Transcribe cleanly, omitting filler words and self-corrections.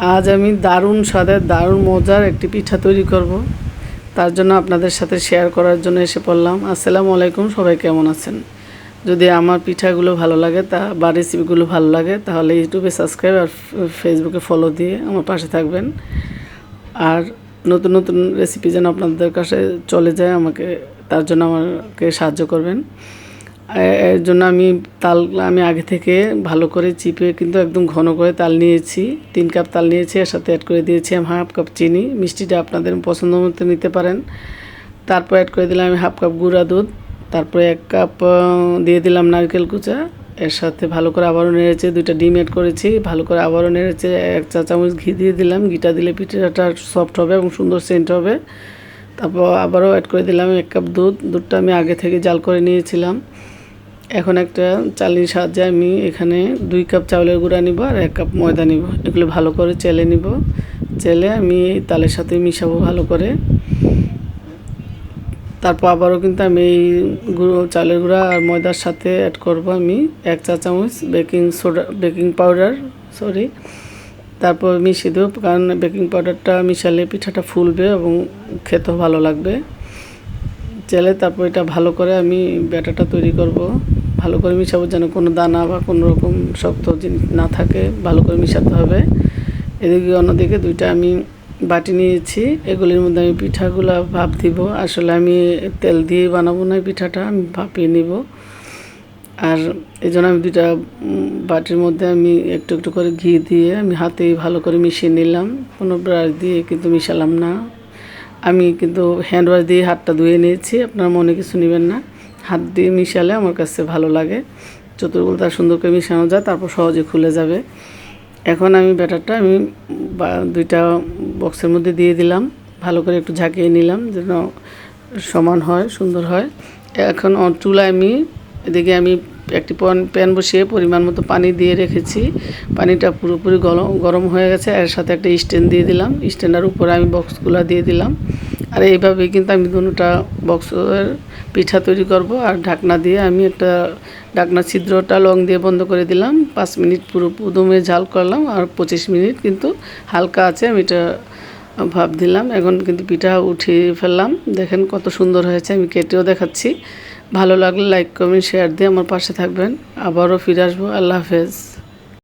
আজ আমি দারুণ স্বাদের দারুণ মজার একটি পিঠা তৈরি করব। তার জন্য আপনাদের সাথে শেয়ার করার জন্য এসে পড়লাম। আসসালামু আলাইকুম, সবাই কেমন আছেন? যদি আমার পিঠাগুলো ভালো লাগে বা রেসিপিগুলো ভালো লাগে তাহলে ইউটিউবে সাবস্ক্রাইব আর ফেসবুকে ফলো দিয়ে আমার পাশে থাকবেন। আর নতুন নতুন রেসিপি যেন আপনাদের কাছে চলে যায় তার জন্য আমাকে সাহায্য করবেন। এর জন্য আমি আগে থেকে ভালো করে চিপে কিন্তু একদম ঘন করে তাল নিয়েছি। 3 কাপ তাল নিয়েছি, এর সাথে অ্যাড করে দিয়েছি আমি হাফ কাপ চিনি। মিষ্টিটা আপনাদের পছন্দ মতো নিতে পারেন। তারপর অ্যাড করে দিলাম আমি হাফ কাপ গুঁড়া দুধ। তারপরে 1 কাপ দিয়ে দিলাম নারকেল কুচা। এর সাথে ভালো করে আবারও নেড়েছে, 2টা ডিম অ্যাড করেছি, ভালো করে আবারও নেড়েছে। 1 চা চামচ ঘি দিয়ে দিলাম। ঘিটা দিলে পিঠাটা সফট হবে এবং সুন্দর সেন্ট হবে। তারপর আবারও অ্যাড করে দিলাম 1 কাপ দুধ। দুধটা আমি আগে থেকে জাল করে নিয়েছিলাম। এখন একটা চালনির সাহায্যে আমি এখানে 2 কাপ চাউলের গুঁড়া নিব আর 1 কাপ ময়দা নিব। এগুলো ভালো করে চেলে নিব। চেলে আমি তালের সাথে মিশাবো ভালো করে। তারপর আবারও কিন্তু আমি এই চালের গুঁড়া আর ময়দার সাথে অ্যাড করব আমি 1 চা চামচ বেকিং পাউডার। তারপর মিশিয়ে দেবো, কারণ বেকিং পাউডারটা মিশালে পিঠাটা ফুলবে এবং খেতেও ভালো লাগবে। চেলে তারপর এটা ভালো করে আমি ব্যাটারটা তৈরি করব। ভালো করে মিশাবো যেন কোনো দানা বা কোনো রকম শক্ত জিনিস না থাকে, ভালো করে মিশাতে হবে। এদিকে অন্যদিকে 2টা আমি বাটি নিয়েছি, এগুলির মধ্যে আমি পিঠাগুলো ভাপ দিব। আসলে আমি তেল দিয়ে বানাবো না, পিঠাটা আমি ভাপিয়ে নিব। আর এই জন্য আমি 2টা বাটির মধ্যে আমি একটু একটু করে ঘি দিয়ে আমি হাতেই ভালো করে মিশিয়ে নিলাম। কোনো ব্রাশ দিয়ে কিন্তু মিশালাম না। আমি কিন্তু হ্যান্ড ওয়াশ দিয়ে হাতটা ধুয়ে নিয়েছি, আপনারা মনে কিছু নেবেন না। হাত দিয়ে মিশালে আমার কাছে ভালো লাগে, যতটুকু তার সুন্দর করে মিশানো যায়, তারপর সহজে খুলে যাবে। এখন আমি ব্যাটারটা 2টা বক্সের মধ্যে দিয়ে দিলাম, ভালো করে একটু ঝাঁকিয়ে নিলাম যেন সমান হয়, সুন্দর হয়। এখন চুলায় এদিকে আমি একটি প্যান বসিয়ে পরিমাণ মতো পানি দিয়ে রেখেছি। পানিটা পুরোপুরি গরম হয়ে গেছে। এর সাথে একটা স্ট্যান্ড দিয়ে দিলাম, স্ট্যান্ডের উপরে আমি বক্সগুলো দিয়ে দিলাম। আর এইভাবেই কিন্তু আমি দুটোটা বক্সের পিঠা তৈরি করব। আর ঢাকনা দিয়ে আমি একটা ঢাকনা ছিদ্রটা লং দিয়ে বন্ধ করে দিলাম। 5 মিনিট পুরো দমে ঝাল করলাম আর 25 মিনিট কিন্তু হালকা আছে আমি এটা ভাপ দিলাম। এখন কিন্তু পিঠা উঠিয়ে ফেললাম, দেখেন কত সুন্দর হয়েছে। আমি কেটেও দেখাচ্ছি। ভালো লাগলে লাইক কমেন্ট শেয়ার দিয়ে আমার পাশে থাকবেন। আবারও ফিরে আসবো। আল্লাহ হাফেজ।